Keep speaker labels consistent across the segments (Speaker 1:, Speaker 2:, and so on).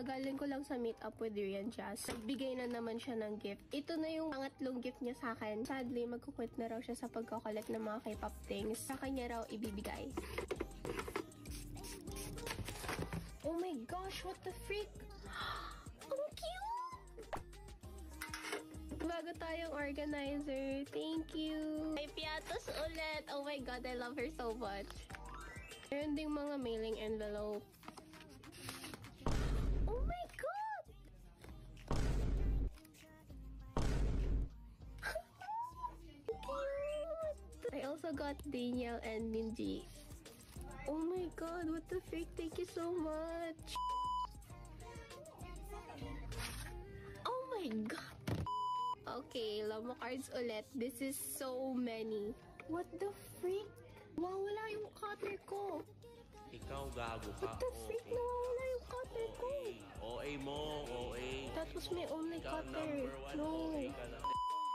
Speaker 1: Kakagaling ko lang sa meet up with Rian Jazz. Nagbigay na naman siya ng gift. Ito na yung pangatlong gift niya sa akin. Sadly, magkukwit na raw siya sa pagkakolect ng mga K-pop things. Sa kanya raw ibibigay. Oh my gosh, what the freak? Ang cute! Bago tayong organizer. Thank you! May piatos ulit! Oh my god, I love her so much. Meron ding mga mailing envelope. Oh my god! Cute! I also got Daniel and Minji. Oh my god, what the freak? Thank you so much! Oh my god! Okay, Lomo cards ulit. This is so many. What the freak? Nawawala yung cutter ko.
Speaker 2: Ikaw gago ka.
Speaker 1: What the freak? Nawawala yung cutter ko.
Speaker 2: OA mo, OA.
Speaker 1: That was my only
Speaker 2: Ikaw
Speaker 1: cutter.
Speaker 2: number one,
Speaker 1: No.
Speaker 2: OA ka lang.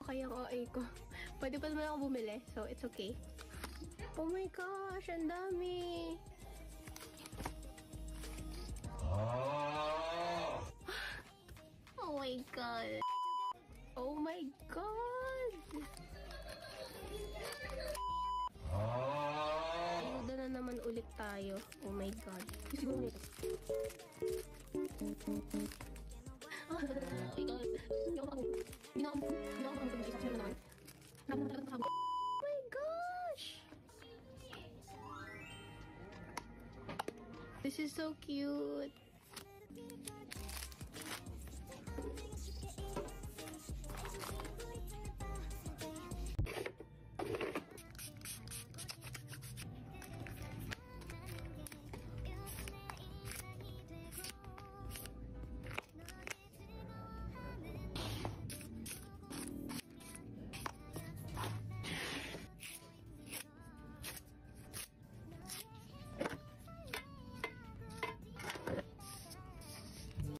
Speaker 1: Okay ang OA ko. Pwede pa naman ako bumili, so it's okay. Oh my gosh, ang dami. Oh my god. Oh my god. Ayuda na naman ulit tayo. Oh my god. Siguro nito. Oh my gosh. This is so cute.